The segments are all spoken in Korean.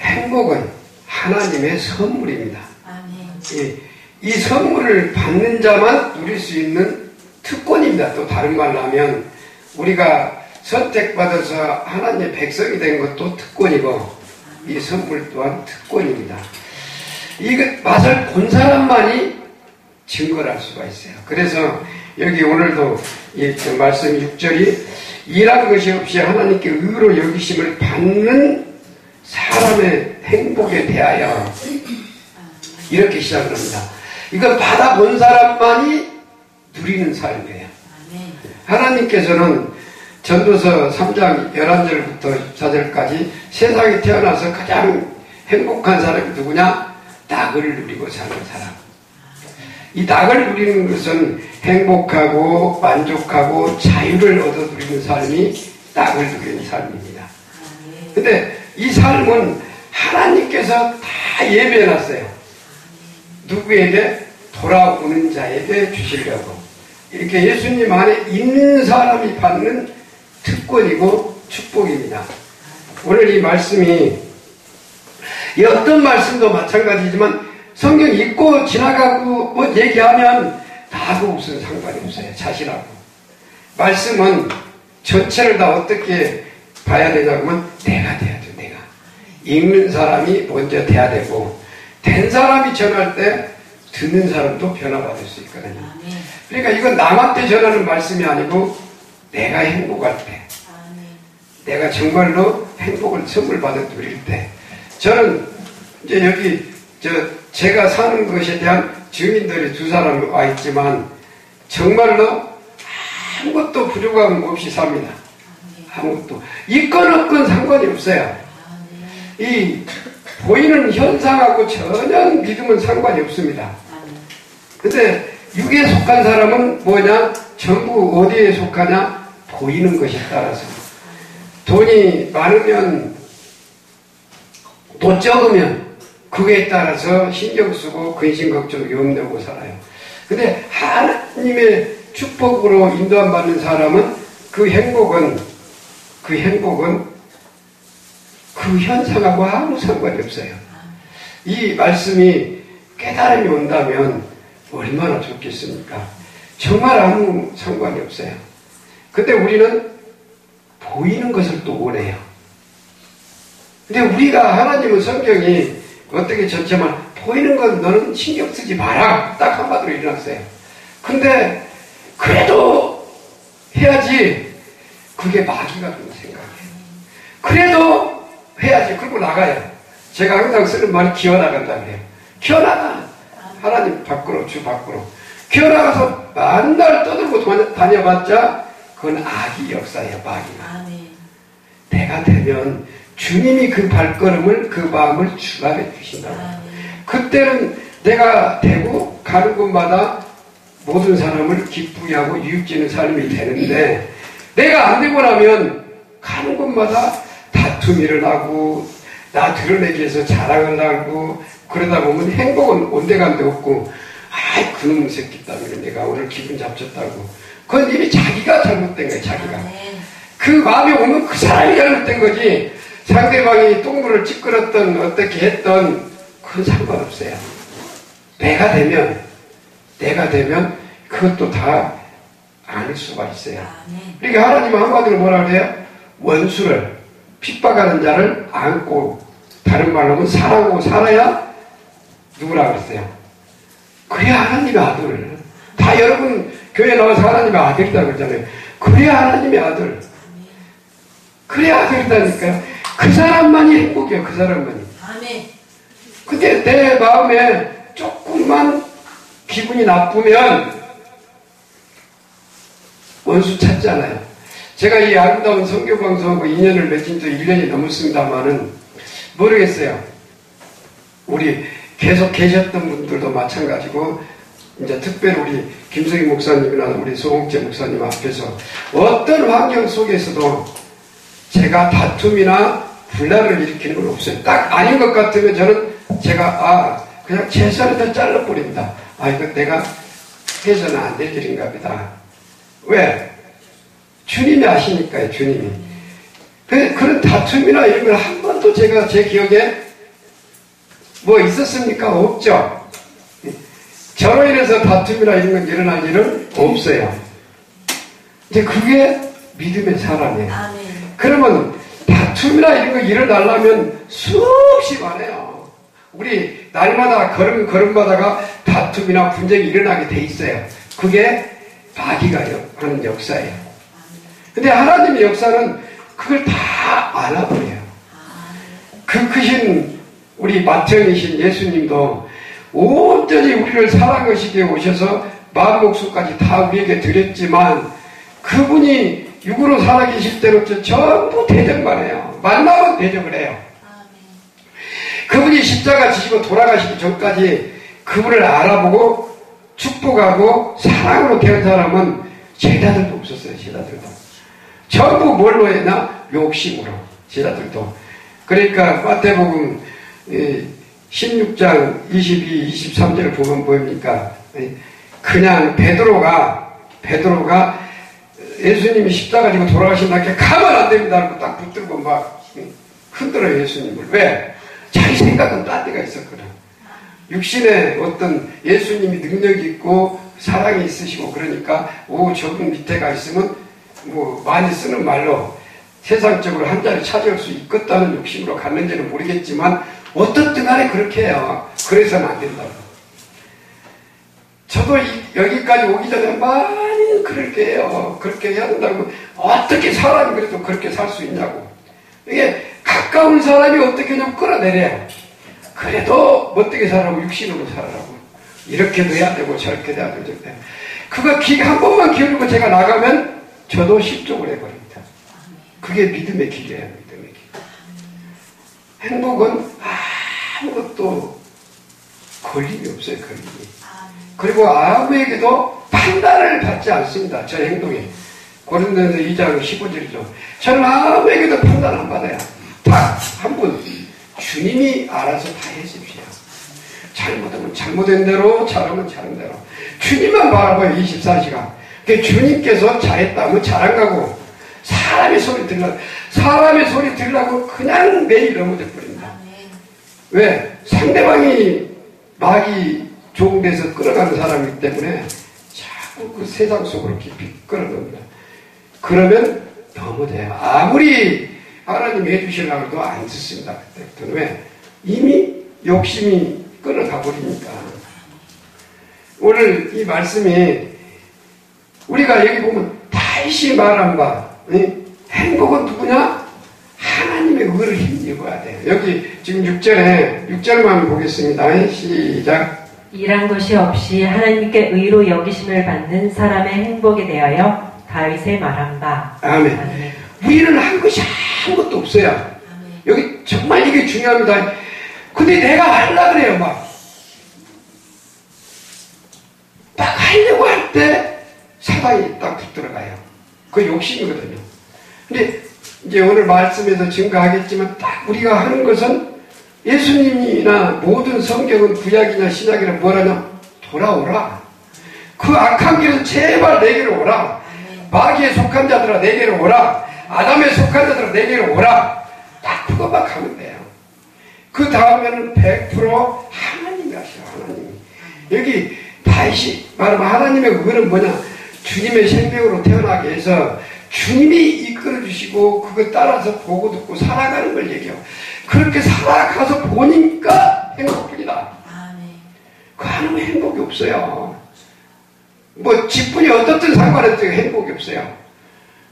행복은 하나님의 선물입니다. 아멘. 이 선물을 받는 자만 누릴 수 있는 특권입니다. 또 다른 말로 하면 우리가 선택받아서 하나님의 백성이 된 것도 특권이고 이 선물 또한 특권입니다. 이 맛을 본 사람만이 증거를 할 수가 있어요. 그래서 여기 오늘도 이 말씀 6절이 일한 것이 없이 하나님께 의로 여기심을 받는 사람의 행복에 대하여 이렇게 시작을 합니다. 이걸 받아본 사람만이 누리는 삶이에요. 하나님께서는 전도서 3장 11절부터 14절까지 세상에 태어나서 가장 행복한 사람이 누구냐? 낙을 누리고 사는 사람. 이 낙을 누리는 것은 행복하고 만족하고 자유를 얻어 누리는 삶이 낙을 누리는 삶입니다. 근데 이 삶은 하나님께서 다 예배해놨어요. 누구에게? 돌아오는 자에게 주시려고. 이렇게 예수님 안에 있는 사람이 받는 특권이고 축복입니다. 오늘 이 말씀이 이 어떤 말씀도 마찬가지지만 성경 읽고 지나가고 뭐 얘기하면 나하고 무슨 상관이 없어요. 자신하고. 말씀은 전체를 다 어떻게 봐야 되냐고 하면 내가 돼야 돼. 내가. 읽는 사람이 먼저 돼야 되고 된 사람이 전할 때 듣는 사람도 변화받을 수 있거든요. 그러니까 이건 남한테 전하는 말씀이 아니고 내가 행복할 때 내가 정말로 행복을 선물 받아 누릴 때 저는 이제 여기 제가 사는 것에 대한 증인들이 2사람이 와 있지만 정말로 아무것도 부족함 없이 삽니다. 아무것도. 있건 없건 상관이 없어요. 이 보이는 현상하고 전혀 믿음은 상관이 없습니다. 근데 육에 속한 사람은 뭐냐? 전부 어디에 속하냐? 보이는 것에 따라서. 돈이 많으면 돈 적으면 그에 따라서 신경 쓰고 근심 걱정 염려하고 살아요. 근데 하나님의 축복으로 인도함 받는 사람은 그 행복은 그 현상하고 아무 상관이 없어요. 이 말씀이 깨달음이 온다면 얼마나 좋겠습니까? 정말 아무 상관이 없어요. 근데 우리는 보이는 것을 또 원해요. 근데 우리가 하나님은 성경이 어떻게 전체만 보이는 건 너는 신경 쓰지 마라. 딱 한마디로 일어났어요. 근데 그래도 해야지. 그게 마귀가 그런 생각이에요. 그래도 해야지. 그러고 나가요. 제가 항상 쓰는 말이 기어나간다고 해요. 기어나가. 하나님 밖으로, 주 밖으로. 기어나가서 만날 떠들고 다녀봤자 그건 악의 역사예요. 마귀가. 내가 되면 주님이 그 발걸음을, 그 마음을 주관해 주신다고. 그때는 내가 되고 가는 곳마다 모든 사람을 기쁘게 하고 유익지는 삶이 되는데 내가 안 되고 나면 가는 곳마다 다툼이 일어나고 나 드러내기 위해서 자랑을 하고 그러다 보면 행복은 온데간데 없고 아이 그놈 새끼 때문에 내가 오늘 기분 잡쳤다고. 그건 이미 자기가 잘못된 거예요. 자기가. 그 마음이 오면 그 사람이 잘못된 거지 상대방이 똥물을 찌끄렸던 어떻게 했던 그건 상관없어요. 내가 되면 그것도 다 알 수가 있어요. 그러니까 하나님은 한마디로 뭐라 그래요? 원수를 핍박하는 자를 안고 다른 말로 하면 사랑하고 살아야 누구라 그랬어요? 그래야 하나님의 아들. 다 여러분 교회 나와서 하나님의 아들이라고 그러잖아요. 그래야 하나님의 아들. 그래야 아들이다니까요. 그 사람만이 행복해요. 그 사람만이. 근데 내 마음에 조금만 기분이 나쁘면 원수 찾잖아요. 제가 이 아름다운 선교방송하고 인연을 맺은 지 1년이 넘었습니다만은 모르겠어요. 우리 계속 계셨던 분들도 마찬가지고 이제 특별히 우리 김성희 목사님이나 우리 소홍재 목사님 앞에서 어떤 환경 속에서도 제가 다툼이나 분란을 일으키는 건 없어요. 딱 아닌 것 같으면 저는 제가 그냥 최선을 다 잘라버립니다. 이거 내가 해서는 안 될 일인가 보다. 왜? 주님이 아시니까요. 주님이. 그런 다툼이나 이런 걸 한 번도 번도 제 기억에 뭐 있었습니까? 없죠. 저로 인해서 다툼이나 이런 건 일어날 일은 없어요. 이제 그게 믿음의 사람이에요. 아멘. 그러면 다툼이나 이런 거 일어나려면 수없이 많아요. 우리 날마다 걸음마다가 다툼이나 분쟁이 일어나게 돼 있어요. 그게 마귀가 하는 역사예요. 근데 하나님의 역사는 그걸 다 알아버려요. 그 크신 우리 맏형이신 예수님도 온전히 우리를 사랑하시기에 오셔서 마음 목숨까지 다 우리에게 드렸지만 그분이 육으로 살아계실 때로 전부 대적만 해요. 만나면 대적을 해요. 그분이 십자가 지시고 돌아가시기 전까지 그분을 알아보고 축복하고 사랑으로 태운 사람은 제자들도 없었어요. 제자들도 전부 뭘로 했나? 욕심으로. 제자들도. 그러니까 마태복음 16장 22, 23절을 보면 보입니까? 그냥 베드로가 예수님이 십자가 지고 돌아가신다니까 가만 안 됩니다 하고 딱 붙들고 막 흔들어요. 예수님을. 왜? 자기 생각은 딴 데가 있었거든. 육신에 어떤 예수님이 능력이 있고 사랑이 있으시고 그러니까 저분 밑에가 있으면 뭐 많이 쓰는 말로 세상적으로 한 자리 차지할 수 있겠다는 욕심으로 갔는지는 모르겠지만 어떻든 간에 그렇게 해요. 그래서는 안 된다고. 저도 여기까지 오기 전에 많이 그렇게 해요. 그렇게 해야 된다고. 어떻게 사람이 그래도 그렇게 살 수 있냐고. 이게 가까운 사람이 어떻게 좀 끌어내려요. 그래도 어떻게 살라고 육신으로 살아라고. 이렇게도 해야 되고 저렇게도 해야 되고. 그거 한 번만 기울이고 제가 나가면 저도 실족을 해버립니다. 그게 믿음의 길이에요. 믿음의 길. 행복은 아무것도 걸림이 없어요. 걸림이. 그리고 아무에게도 판단을 받지 않습니다. 저 행동에. 고린도전서 2장 15절이죠. 저는 아무에게도 판단 안 받아요. 딱 한 분 주님이 알아서 다 해주십시오. 잘못하면 잘못된 대로, 잘하면 잘한 대로. 주님만 바라봐요. 24시간. 주님께서 잘했다면 잘한 거고 사람의 소리 들으려고 그냥 매일 넘어져 버린다. 왜? 상대방이 마귀 종돼서 끌어가는 사람이기 때문에 자꾸 그 세상 속으로 깊이 끌어갑니다. 그러면 넘어져요. 아무리 하나님이 해주시려고 해도 안 듣습니다. 그때부터는. 왜? 이미 욕심이 끌어가 버리니까. 오늘 이 말씀이 우리가 여기 보면 다시 말한 바 행복은 누구냐? 하나님의 의를 힘입어야 돼요. 여기 지금 6절만 보겠습니다. 시작. 일한 것이 없이 하나님께 의로 여기심을 받는 사람의 행복에 대하여 다윗의 말한 바. 아멘. 아멘. 우리는 한 것이 아무것도 없어요. 아멘. 여기 정말 이게 중요합니다. 근데 내가 하려고 그래요. 막 하려고 할 때 사단이 딱 붙들어가요. 그 욕심이거든요. 근데 이제 오늘 말씀에서 증거하겠지만 딱 우리가 하는 것은 예수님이나 모든 성경은 구약이나 신약이나 뭐라냐? 돌아오라. 그 악한 길은 제발 내게로 오라. 마귀에 속한 자들아 내게로 오라. 아담에 속한 자들아 내게로 오라. 딱 그것만 가면 돼요. 그 다음에는 100% 하나님이 하셔요. 하나님이. 여기 다시 말하면 하나님의 의는 뭐냐? 주님의 생명으로 태어나게 해서 주님이 이끌어주시고 그거 따라서 보고 듣고 살아가는 걸 얘기해요. 그렇게 살아가서 보니까 행복뿐이다. 그 하나님의 행복이 없어요. 뭐 집분이 어떻든 상관없어요. 행복이 없어요.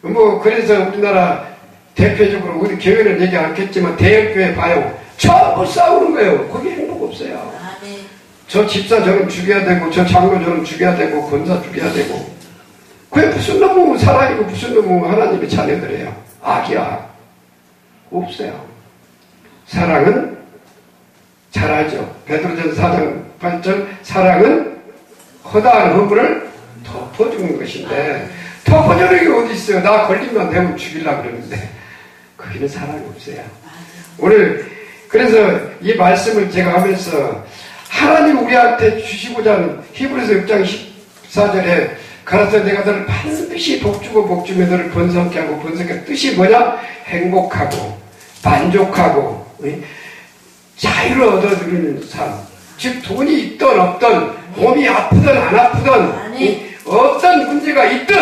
뭐 그래서 우리나라 대표적으로 우리 교회는 얘기 않겠지만 대형교회 봐요. 전부 싸우는 거예요. 거기 행복 없어요. 저 집사 저는 죽여야 되고 저 장로 저는 죽여야 되고 권사 죽여야 되고 그게 무슨 놈의 사람이고 무슨 놈의 하나님의 자녀들이에요. 악이야. 없어요. 사랑은 잘 알죠. 베드로전서 4장 8절 사랑은 허다한 허물을 덮어주는 것인데 덮어주는 게 어디 있어요. 나 걸리면 되면 죽이려고 그러는데 거기는 사랑이 없어요. 오늘 그래서 이 말씀을 제가 하면서 하나님 우리한테 주시고자 하는 히브리서 6장 14절에 가라사 내가 너를 반드시 복주고 복주며 너를 번성케 하고 번성케 뜻이 뭐냐? 행복하고 만족하고 자유를 얻어 누리는 삶. 즉 돈이 있든 없든 몸이 아프든 안 아프든 어떤 문제가 있든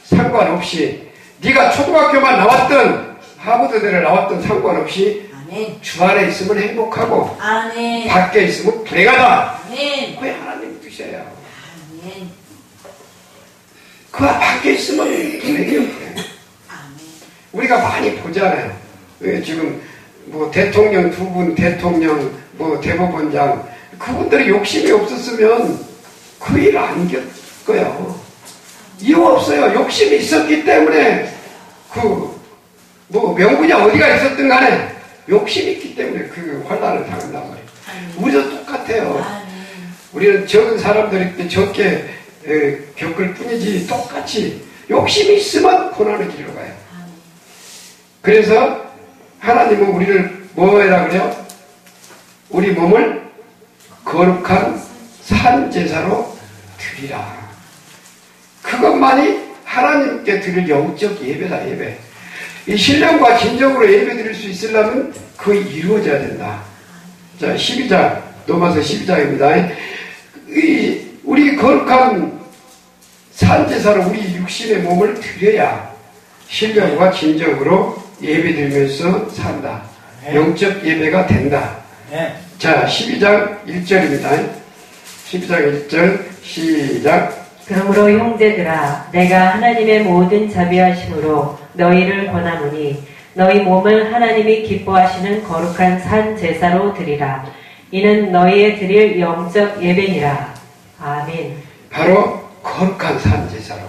상관없이 네가 초등학교만 나왔든 하버드대를 나왔든 상관없이 주 안에 있으면 행복하고 밖에 있으면 불행하다. 그게 하나님 뜻이에요. 그 밖에 있으면 불행해요. 우리가 많이 보잖아요. 지금 뭐 대통령 두 분, 대통령, 뭐 대법원장, 그분들이 욕심이 없었으면 그 일 안 겪어요. 이유 없어요. 욕심이 있었기 때문에 뭐 명분이 어디가 있었든 간에 욕심이 있기 때문에 그 환난을 당한단 말이에요. 우리도 똑같아요. 우리는 적은 사람들이 적게 겪을 뿐이지 똑같이 욕심이 있으면 고난의 길로 가요. 그래서 하나님은 우리를 뭐 해라 그래요? 우리 몸을 거룩한 산제사로 드리라. 그것만이 하나님께 드릴 영적 예배다. 예배. 이 신령과 진정으로 예배 드릴 수 있으려면 그게 이루어져야 된다. 자, 12장 로마서 12장입니다. 우리 거룩한 산제사로 우리 육신의 몸을 드려야 신령과 진정으로 예배드리면서 산다. 영적 예배가 된다. 자, 12장 1절입니다. 12장 1절 시작. 그러므로 형제들아 내가 하나님의 모든 자비하심으로 너희를 권하노니 너희 몸을 하나님이 기뻐하시는 거룩한 산 제사로 드리라. 이는 너희의 드릴 영적 예배니라. 아멘. 바로 거룩한 산 제사로.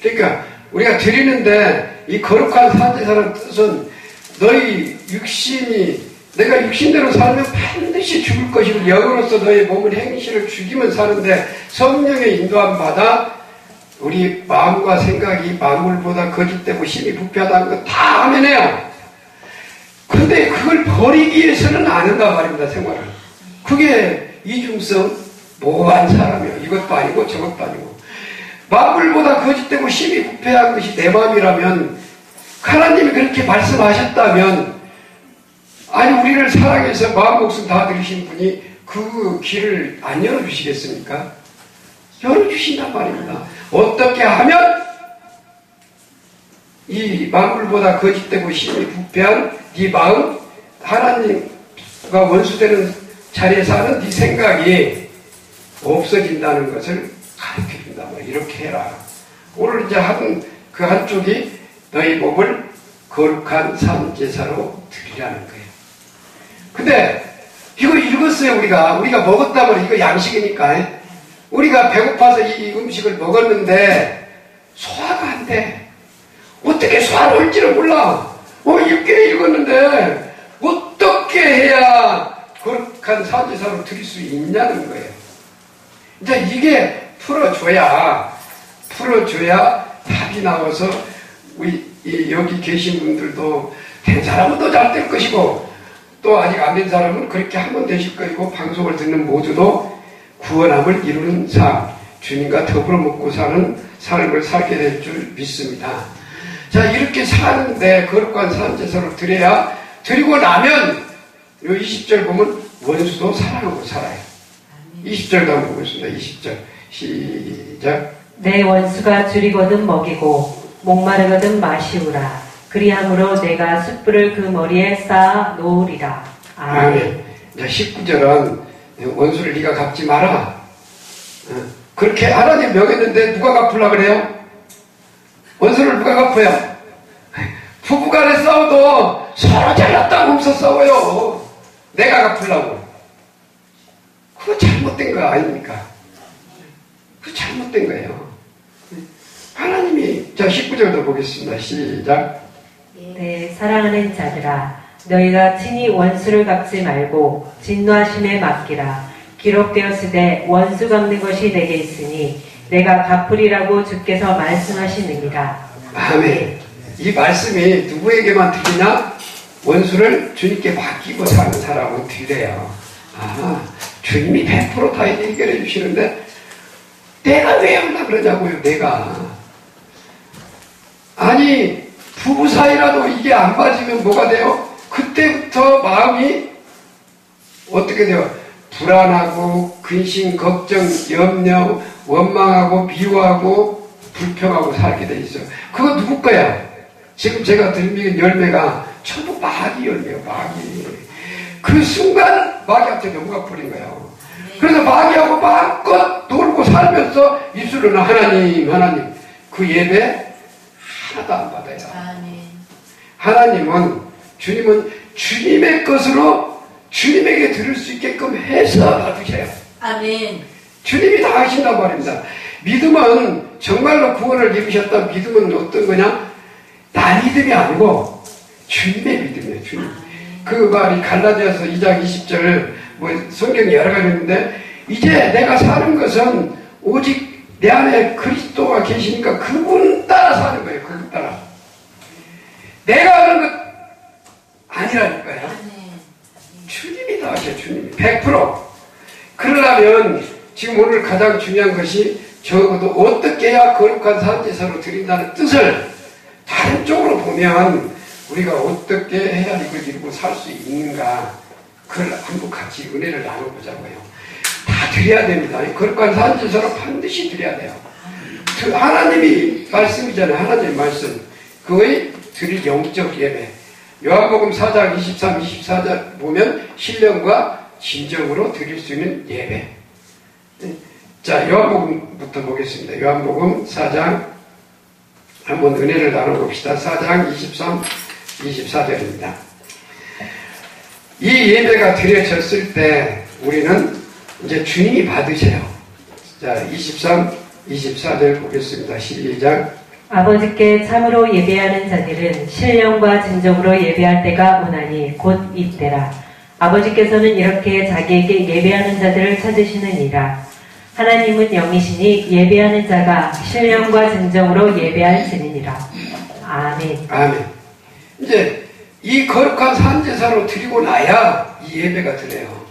그러니까 우리가 드리는데 이 거룩한 산 제사라는 뜻은 너희 육신이 내가 육신대로 살면 반드시 죽을 것이고 영으로서 너의 몸을 행실을 죽이면 사는데 성령의 인도함 받아 우리 마음과 생각이 만물보다 거짓되고 힘이 부패하다는 거 다 아멘해요. 그런데 그걸 버리기 위해서는 안 한단 말입니다. 생활을. 그게 이중성 모호한 사람이에요. 이것도 아니고 저것도 아니고 만물보다 거짓되고 힘이 부패한 것이 내 마음이라면 하나님이 그렇게 말씀하셨다면 아니 우리를 사랑해서 마음 목숨 다 들이신 분이 그 길을 안 열어주시겠습니까? 열어주신단 말입니다. 어떻게 하면 이 만물보다 거짓되고 힘이 부패한 네 마음 하나님과 원수되는 자리에 사는 네 생각이 없어진다는 것을 가르쳐준다. 이렇게 해라. 오늘 이제 한 그 한쪽이 너희 몸을 거룩한 산제사로 드리라는 거예요. 근데 이거 읽었어요. 우리가 먹었다면 이거 양식이니까 우리가 배고파서 이 음식을 먹었는데 소화가 안 돼. 어떻게 소화를 할지를 몰라. 읽게 읽었는데 어떻게 해야 거룩한 산제사로 드릴 수 있냐는 거예요. 이제 이게 풀어줘야 답이 나와서 우리 여기 계신 분들도 된 사람은 더 잘 될 것이고 또 아직 안 된 사람은 그렇게 하면 되실 것이고 방송을 듣는 모두도 구원함을 이루는 삶, 주님과 더불어 먹고 사는 삶을 살게 될 줄 믿습니다. 자, 이렇게 사는데 거룩한 산제사로 드려야 드리고 나면 요 20절 보면 원수도 사랑하고 살아요. 20절도 한번 보겠습니다. 20절 시작. 내 원수가 줄이거든 먹이고 목마르거든 마시우라. 그리함으로 내가 숯불을 그 머리에 쌓아 놓으리라. 아멘. 자, 19절은 원수를 네가 갚지 마라. 그렇게 하나님 명했는데 누가 갚으려고 그래요? 원수를 누가 갚아요? 부부간에 싸워도 서로 잘났다고 하면서 싸워요. 내가 갚으려고. 그거 잘못된 거 아닙니까? 그거 잘못된 거예요. 하나님이, 자, 19절도 보겠습니다. 시작. 네, 사랑하는 자들아, 너희가 친히 원수를 갚지 말고 진노하심에 맡기라. 기록되었으되 원수 갚는 것이 내게 있으니 내가 갚으리라고 주께서 말씀하시느니라. 아멘. 이 말씀이 누구에게만 드리냐? 원수를 주님께 맡기고 사는 사람은 드려요. 주님이 100% 다 해결해 주시는데 내가 왜 하려고 그러냐고요. 내가. 아니 부부 사이라도 이게 안 맞으면 뭐가 돼요? 그때부터 마음이 어떻게 돼요? 불안하고 근심, 걱정, 염려, 원망하고 미워하고 불평하고 살게 돼 있어요. 그거 누구 거야? 지금 제가 들은 열매가 전부 마귀 열매예요. 마귀. 그 순간 마귀한테 넘어가 버린 거예요. 그래서 마귀하고 마음껏 놀고 살면서 입술로는 하나님, 하나님. 그 예배 하나도 안 받아요. 하나님은, 주님은 주님의 것으로 주님에게 들을 수 있게끔 해서 놔두셔요. 아멘. 주님이 다 하신단 말입니다. 믿음은 정말로 구원을 이루셨다. 믿음은 어떤 거냐? 나 믿음이 아니고 주님의 믿음이에요. 주님. 그 말이 갈라디아서 2장 20절 성경이 여러 가지 있는데 이제 내가 사는 것은 오직 내 안에 그리스도가 계시니까 그분 따라 사는 거예요. 그분 따라. 내가 하는 것 아니라니까요. 주님이 다 하셔. 주님이 100%. 그러려면 지금 오늘 가장 중요한 것이 적어도 어떻게 해야 거룩한 산제사로 드린다는 뜻을 다른 쪽으로 보면 우리가 어떻게 해야 이걸 이루고 살 수 있는가 그걸 한번 같이 은혜를 나눠보자고요. 다 드려야 됩니다. 거룩한 산제사로 반드시 드려야 돼요. 하나님이 말씀이잖아요. 하나님의 말씀. 그거의 드릴 영적 예배. 요한복음 4장 23, 24절 보면 신령과 진정으로 드릴 수 있는 예배. 자, 요한복음부터 보겠습니다. 요한복음 4장 한번 은혜를 나눠봅시다. 4장 23, 24절입니다. 이 예배가 드려졌을 때 우리는 이제 주님이 받으셔요. 자, 23, 24절 보겠습니다. 시작. 아버지께 참으로 예배하는 자들은 신령과 진정으로 예배할 때가 오나니 곧 이때라. 아버지께서는 이렇게 자기에게 예배하는 자들을 찾으시느니라. 하나님은 영이시니 예배하는 자가 신령과 진정으로 예배할지니라. 아멘. 아멘. 이제 이 거룩한 산제사로 드리고 나야 이 예배가 드려요.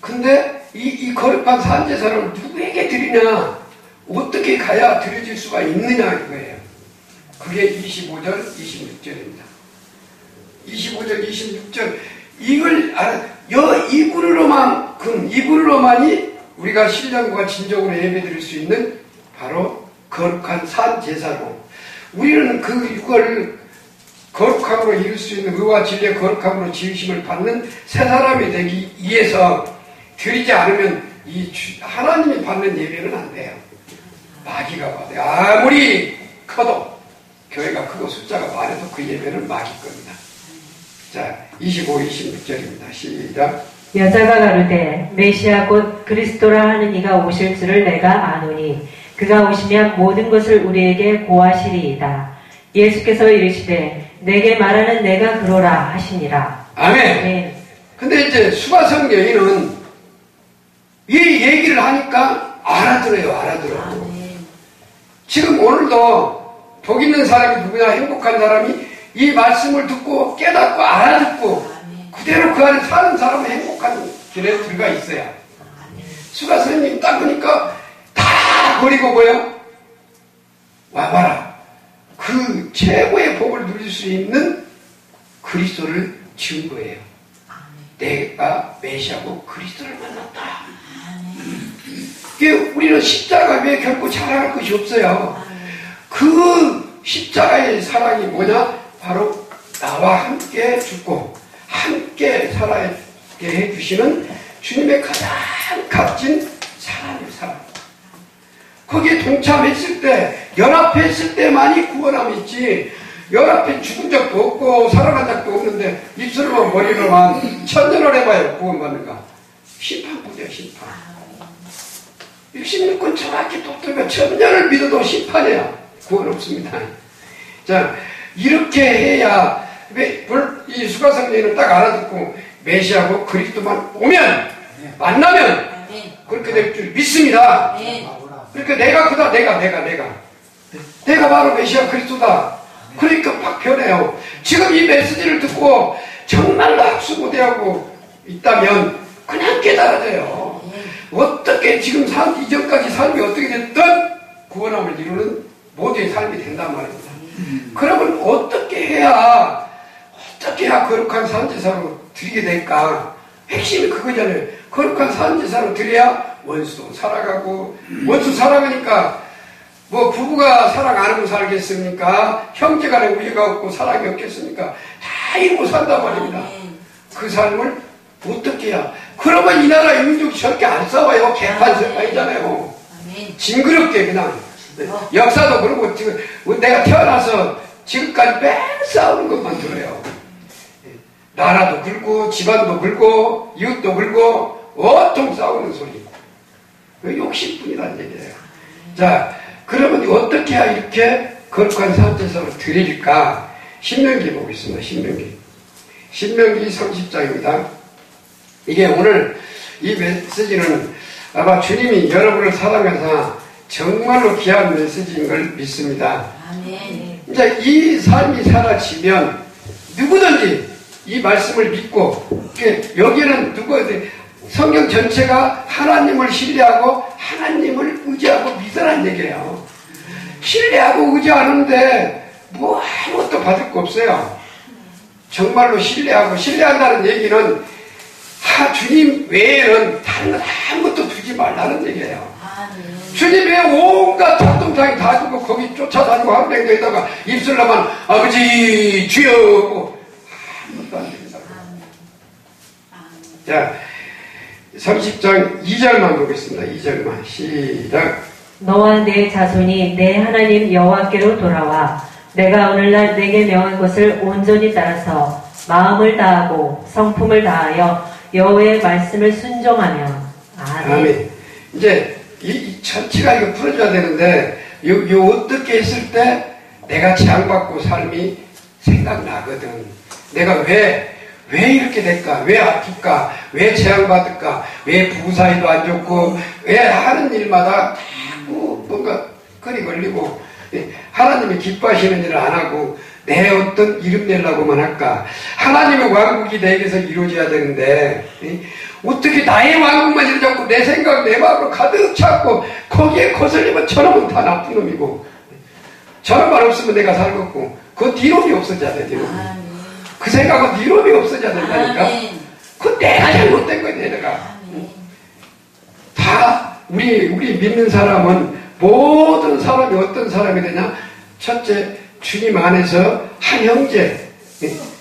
근데 이 거룩한 산제사를 누구에게 드리냐? 어떻게 가야 드려질 수가 있느냐 이거예요. 그게 25절, 26절입니다. 25절, 26절 이걸 이불로만이 우리가 신령과 진정으로 예배드릴 수 있는 바로 거룩한 산제사로 우리는 이걸 거룩함으로 이룰 수 있는 의와 진리의 거룩함으로 지으심을 받는 새 사람이 되기 위해서 드리지 않으면 하나님이 받는 예배는 안 돼요. 마귀가 받아요. 아무리 커도 교회가 크고 숫자가 많아도 그 예배는 마귀 겁니다. 자, 25, 26절입니다. 시작. 여자가 가로되 메시아 곧 그리스도라 하는 이가 오실 줄을 내가 아노니 그가 오시면 모든 것을 우리에게 고하시리이다. 예수께서 이르시되 내게 말하는 내가 그로라 하시니라. 아멘. 근데 이제 수가성 여인은 이 얘기를 하니까 알아들어요. 지금 오늘도 복 있는 사람이 누구냐, 행복한 사람이 이 말씀을 듣고 깨닫고 알아듣고 그대로 그 안에 사는 사람은 행복한 길에 들어가 있어요. 수가 선생님 딱 보니까 다 버리고 뭐요? 와봐라. 그 최고의 복을 누릴 수 있는 그리스도를 지은 거예요. 내가 메시아고 그리스도를 만났다. 이게 우리는 십자가 외에 결코 자랑할 것이 없어요. 그 십자가의 사랑이 뭐냐? 바로 나와 함께 죽고 함께 살아게 해주시는 주님의 가장 값진 사랑의 사랑. 거기에 동참했을 때, 연합했을 때만이 구원함이 있지, 연합해 죽은 적도 없고 살아난 적도 없는데 입술로만 머리로만 천년을 해봐야 구원받는가? 심판뿐이야, 심판. 66권 정확히 똑똑하면 천년을 믿어도 심판이야. 구원 없습니다. 자, 이렇게 해야 이 수가성녀는 딱 알아듣고 메시아고 그리스도만 오면 만나면 그렇게 될 줄 믿습니다. 그러니까 내가 그다. 내가 바로 메시아 그리스도다. 그러니까 막 변해요. 지금 이 메시지를 듣고 정말로 학수고대하고 있다면 그냥 깨달아져요. 어떻게 지금 이전까지 삶이 어떻게 됐든 구원함을 이루는 모두의 삶이 된단 말입니다. 그러면 어떻게 해야 어떻게 해야 거룩한 산제사로 드리게 될까? 핵심이 그거잖아요. 거룩한 산제사로 드려야 원수도 살아가고, 원수 살아가니까 뭐 부부가 사랑 안 하고 살겠습니까? 형제간에 우애가 없고 사랑이 없겠습니까? 다 이루고 산단 말입니다. 그 삶을 어떻게 해야? 그러면 이 나라 민족이 저렇게 안 싸워요. 개판설파이잖아요. 징그럽게 그냥. 역사도 그러고 지금 내가 태어나서 지금까지 매 싸우는 것만 들어요. 나라도 긁고 집안도 긁고 이웃도 긁고 온통 싸우는 소리. 욕심뿐이라는 얘기예요. 자, 그러면 어떻게 해야 이렇게 거룩한 산제사로 드릴까? 신명기 보겠습니다. 신명기 30장입니다. 이게 오늘 이 메시지는 아마 주님이 여러분을 사랑해서 정말로 귀한 메시지인 걸 믿습니다. 아멘. 이제 이 삶이 사라지면 누구든지 이 말씀을 믿고, 여기는 성경 전체가 하나님을 신뢰하고 하나님을 의지하고 믿으라는 얘기예요. 신뢰하고 의지하는데 뭐 아무것도 받을 거 없어요. 정말로 신뢰한다는 얘기는 주님 외에는 다른 건 아무것도 두지 말라는 얘기예요. 주님 외에 온갖 작동상이 다 두고 거기 쫓아다니고 한랭도에다가 입술로만 아버지 주여 아무것도 안 됩니다. 자, 30장 2절만 보겠습니다. 2절만 시작. 너와 내 자손이 내 하나님 여호와께로 돌아와 내가 오늘날 내게 명한 것을 온전히 따라서 마음을 다하고 성품을 다하여 여호와의 말씀을 순종하며. 아멘. 이제 이 전체가 이거 풀어줘야 되는데 요 어떻게 했을 때 내가 재앙받고 삶이 생각나거든. 내가 왜 이렇게 될까? 왜 아플까? 왜 재앙받을까? 왜 부부 사이도 안 좋고, 왜 하는 일마다 자꾸 뭔가 거리 걸리고, 하나님이 기뻐하시는 일을 안 하고, 내 어떤 이름 내려고만 할까? 하나님의 왕국이 내게서 이루어져야 되는데, 어떻게 나의 왕국만 이루어졌고, 내 생각, 내 마음으로 가득 찼고, 거기에 거슬리면 저놈은 다 나쁜 놈이고, 저놈만 없으면 내가 살겠고, 그 뒤로이 없어져야 돼, 뒤로이. 그 생각은 니놈이 없어져야 된다니까. 그 내가 잘못된 거야, 내가. 다 우리 믿는 사람은 모든 사람이 어떤 사람이 되냐? 첫째, 주님 안에서 한 형제,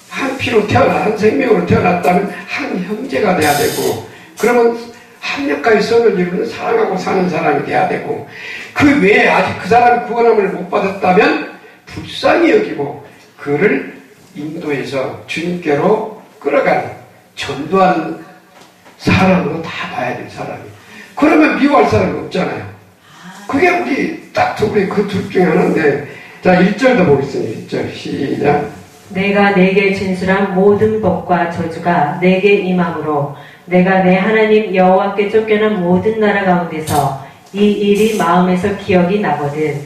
한 피로 한 생명으로 태어났다면 한 형제가 돼야 되고, 그러면 합력하여 선을 이루는 사랑하고 사는 사람이 돼야 되고, 그 외에 아직 그 사람이 구원함을 못 받았다면 불쌍히 여기고 그를 인도에서 주님께로 끌어가는, 전도하는 사람으로 다 봐야 될 사람이. 그러면 미워할 사람이 없잖아요. 그게 우리 딱 그 둘 중에 하나인데, 자, 1절도 보겠습니다. 1절 시작. 내가 내게 진술한 모든 법과 저주가 내게 임함으로 내가 내 하나님 여호와께 쫓겨난 모든 나라 가운데서 이 일이 마음에서 기억이 나거든.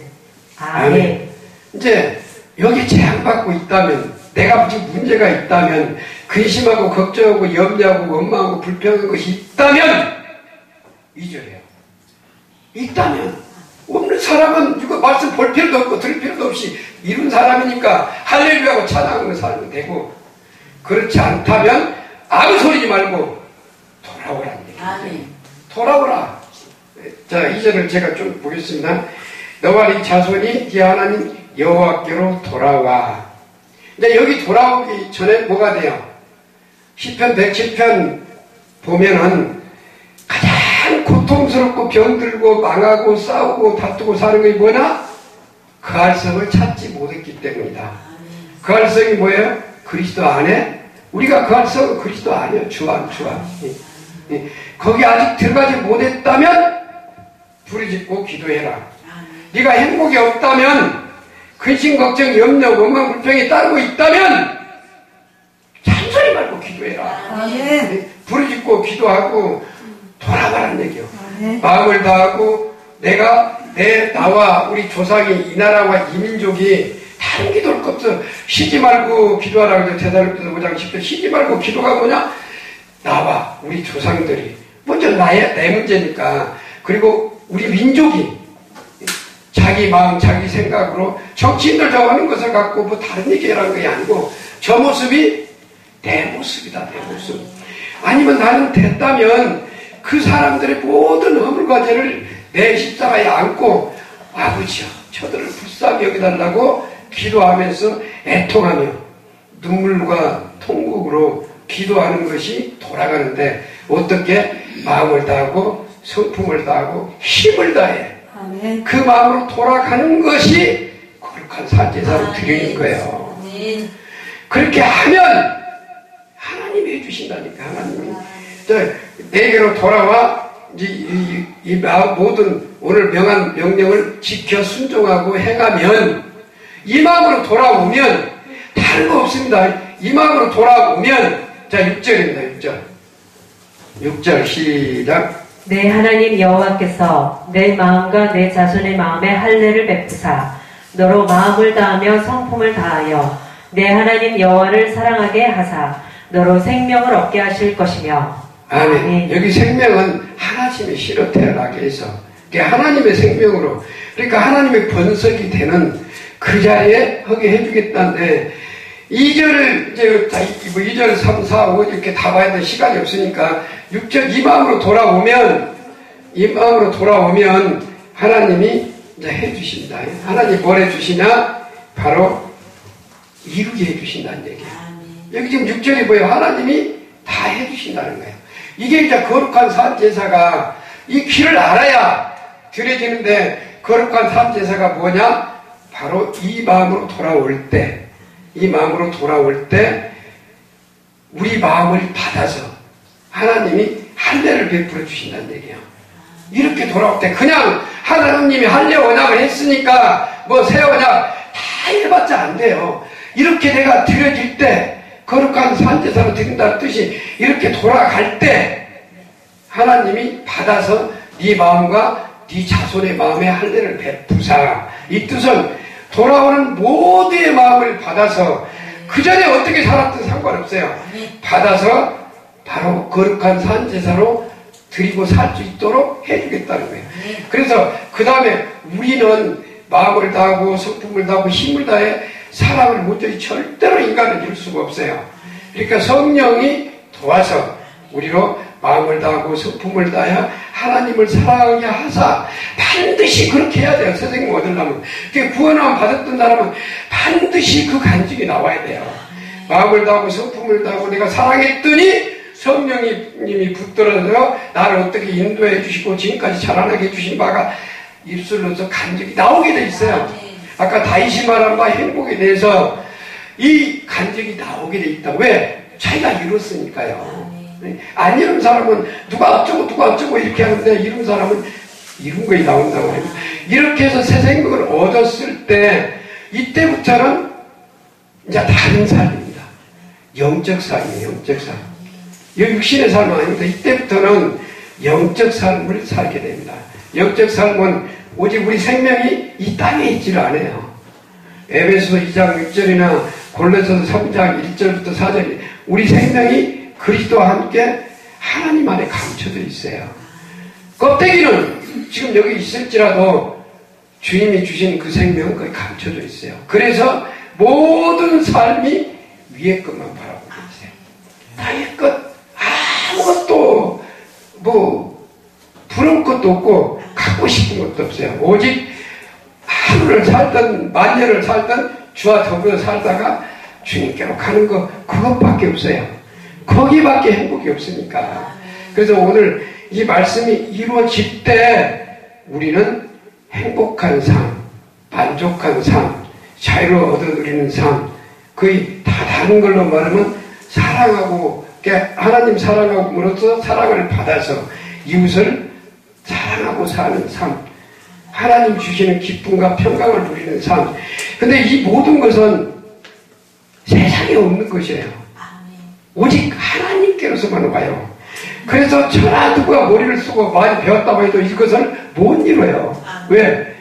아멘. 이제 여기 재앙받고 있다면, 내가 무슨 문제가 있다면, 근심하고 걱정하고 염려하고 원망하고 불평한 것이 있다면, 2절이에요. 있다면, 없는 사람은 이거 말씀 볼 필요도 없고 들을 필요도 없이 이룬 사람이니까 할렐루야하고 찬양하는 사람이 되고, 그렇지 않다면 아무 소리지 말고 돌아오라는 얘기예요. 돌아오라. 자, 2절을 제가 좀 보겠습니다. 너와 네 자손이 네 하나님 여호와께로 돌아와. 근데 여기 돌아오기 전에 뭐가 돼요? 시편 107편 보면은 가장 고통스럽고 병들고 망하고 싸우고 다투고 사는 것이 뭐냐? 그 알성을 찾지 못했기 때문이다. 그 알성이 뭐예요? 그리스도 안에, 우리가 그 알성은 그리스도 안에요. 주 안. 거기 아직 들어가지 못했다면 부르짖고 기도해라. 네가 행복이 없다면, 근심, 걱정, 염려, 원망, 불평이 따르고 있다면 잔소리 말고 기도해라. 부르짖고 기도하고 돌아가라는 얘기요. 마음을 다하고 나와 우리 조상이 이 나라와 이 민족이 다른 기도할 것 없어. 쉬지 말고 기도하라고 해서 데살로니가서 5장 10절 쉬지 말고 기도가 뭐냐? 나와 우리 조상들이 먼저 내 문제니까. 그리고 우리 민족이 자기 마음, 자기 생각으로 정치인들 정하는 것을 갖고 뭐 다른 얘기라는 게 아니고 저 모습이 내 모습이다, 내 모습. 아니면 나는 됐다면 그 사람들의 모든 허물과 죄를 내 십자가에 안고 아버지여 저들을 불쌍히 여겨달라고 기도하면서 애통하며 눈물과 통곡으로 기도하는 것이 돌아가는데 어떻게 마음을 다하고 성품을 다하고 힘을 다해 아멘. 그 마음으로 돌아가는 것이 거룩한 산제사로 드리는 거예요. 아멘. 그렇게 하면 하나님이 해주신다니까. 하나님이 내게로 돌아와 이 모든 오늘 명한 명령을 지켜 순종하고 행하면 이 마음으로 돌아오면 다른 거 없습니다. 이 마음으로 돌아오면 자 6절입니다. 6절 시작. 내 하나님 여호와께서 내 마음과 내 자손의 마음에 할례를 베푸사 너로 마음을 다하며 성품을 다하여 내 하나님 여호와를 사랑하게 하사 너로 생명을 얻게 하실 것이며. 아멘. 여기 생명은 하나님의 씨로 태어나게 해서 하나님의 생명으로 그러니까 하나님의 번석이 되는 그 자리에 하게 해주겠다는데 2절을 이제 2절 3, 4, 5 이렇게 다 봐야 될 시간이 없으니까 6절 이 마음으로 돌아오면 하나님이 이제 해주신다. 하나님 뭘 해주시냐? 바로 이루게 해주신다는 얘기예요. 여기 지금 6절이 뭐예요? 하나님이 다 해주신다는 거예요. 이게 이제 거룩한 산제사가 이 길을 알아야 드려지는데 거룩한 산제사가 뭐냐? 바로 이 마음으로 돌아올 때 우리 마음을 받아서 하나님이 할례를 베풀어 주신다는 얘기예요. 이렇게 돌아올 때 그냥 하나님이 할례 언약을 했으니까 뭐 새 언약 다 해봤자 안 돼요. 이렇게 내가 드려질 때 거룩한 산제사로 드린다는 뜻이 이렇게 돌아갈 때 하나님이 받아서 네 마음과 네 자손의 마음에 할례를 베푸사. 이 뜻은 돌아오는 모두의 마음을 받아서 그 전에 어떻게 살았든 상관없어요. 받아서 바로 거룩한 산제사로 드리고 살 수 있도록 해주겠다는 거예요. 그래서 그 다음에 우리는 마음을 다하고 성품을 다하고 힘을 다해 사랑을 못하니 절대로 인간은 이룰 수가 없어요. 그러니까 성령이 도와서 우리로 마음을 다하고 성품을 다해 하나님을 사랑하게 하사 반드시 그렇게 해야 돼요. 선생님 얻으려면. 구원함 받았던 사람은 반드시 그 간증이 나와야 돼요. 마음을 다하고 성품을 다하고 내가 사랑했더니 성령님이 붙들어서 나를 어떻게 인도해 주시고 지금까지 자라나게 해주신 바가 입술로서 간증이 나오게 돼 있어요. 아까 다윗이 말한 바 행복에 대해서 이 간증이 나오게 돼 있다. 왜? 자기가 이뤘으니까요. 안 이룬 사람은 누가 어쩌고 이렇게 하는데 이룬 사람은 이룬 거에 나온다고 해요. 이렇게 해서 새 생명을 얻었을 때 이때부터는 이제 다른 삶입니다. 영적 삶이에요. 영적 삶. 이 육신의 삶은 아닙니다. 이때부터는 영적 삶을 살게 됩니다. 영적 삶은 오직 우리 생명이 이 땅에 있지를 않아요. 에베소 2장 6절이나 골로새서 3장 1절부터 4절 우리 생명이 그리스도와 함께 하나님 안에 감춰져 있어요. 껍데기는 지금 여기 있을지라도 주님이 주신 그 생명은 거기 감춰져 있어요. 그래서 모든 삶이 위의 것만 바라보고 있어요. 나의 것 아무것도 부러울 것도 없고 갖고 싶은 것도 없어요. 오직 하루를 살던 만년을 살던 주와 더불어 살다가 주님께로 가는 거 그것밖에 없어요. 거기밖에 행복이 없으니까. 그래서 오늘 이 말씀이 이루어질 때 우리는 행복한 삶, 만족한 삶, 자유를 얻어 누리는 삶, 거의 다 다른 걸로 말하면 사랑하고 하나님 사랑함으로써 사랑을 받아서 이웃을 사랑하고 사는 삶, 하나님 주시는 기쁨과 평강을 누리는 삶. 근데 이 모든 것은 세상에 없는 것이에요. 오직 하나님께로서만 와요. 그래서 천하 누구가 머리를 쓰고 많이 배웠다고 해도 이것을 못 이뤄요. 왜?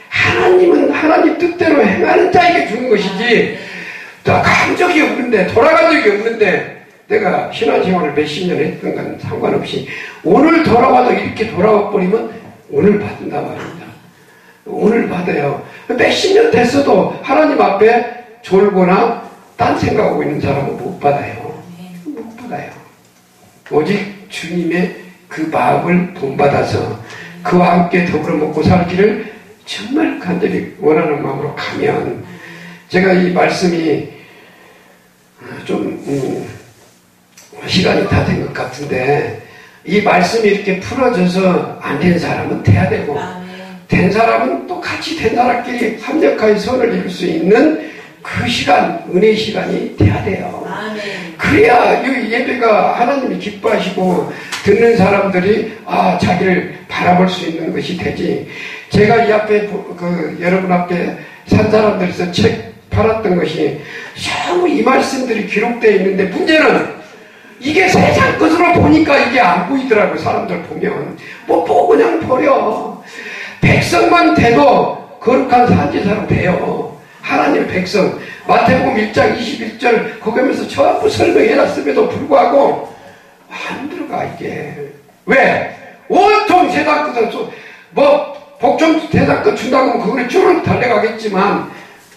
하나님은 하나님 뜻대로 행하는 자에게 주는 것이지 간 적이 없는데 돌아간 적이 없는데 내가 신앙생활을 몇십 년 했던 건 상관없이 오늘 돌아와도 이렇게 돌아와 버리면 오늘 받는다 말입니다. 오늘 받아요. 몇십 년 됐어도 하나님 앞에 졸거나 딴 생각하고 있는 사람은 못 받아요. 못 받아요. 오직 주님의 그 마음을 본받아서 그와 함께 더불어 먹고 살기를 정말 간절히 원하는 마음으로 가면, 제가 이 말씀이 좀 시간이 다 된 것 같은데, 이 말씀이 이렇게 풀어져서 안 된 사람은 돼야 되고, 된 사람은 또 같이 된 사람끼리 합력하여 선을 이룰 수 있는 그 시간, 은혜의 시간이 돼야 돼요. 그래야 이 예배가 하나님이 기뻐하시고 듣는 사람들이 자기를 바라볼 수 있는 것이 되지. 제가 이 앞에 여러분 앞에 산 사람들에서 책 팔았던 것이 전부 이 말씀들이 기록되어 있는데, 문제는 이게 세상 것으로 보니까 이게 안 보이더라고요. 사람들 보면 못 보고 그냥 버려. 백성만 돼도 거룩한 산지사로 돼요. 하나님의 백성. 마태복음 1장 21절 거기면서 전부 설명해놨음에도 불구하고 안 들어가. 이게 왜? 온통 세상 것은 복종 대상 것 준다고 하면 그거를 쭉 달려가겠지만,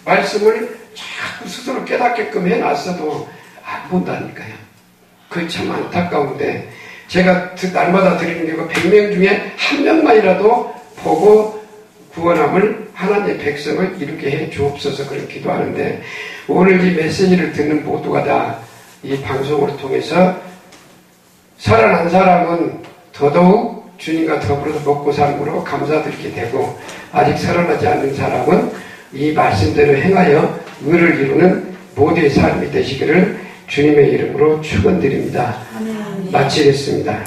말씀을 자꾸 스스로 깨닫게끔 해놨어도 안 본다니까요. 그 참 안타까운데, 제가 날마다 드리는 게 100명 중에 한 명만이라도 보고 구원함을 하나님의 백성을 이루게 해 주옵소서, 그런 기도하는데, 오늘 이 메시지를 듣는 모두가 다 이 방송을 통해서 살아난 사람은 더더욱 주님과 더불어서 먹고 삶으로 감사드리게 되고, 아직 살아나지 않는 사람은 이 말씀대로 행하여 의를 이루는 모두의 삶이 되시기를 주님의 이름으로 축원드립니다. 마치겠습니다.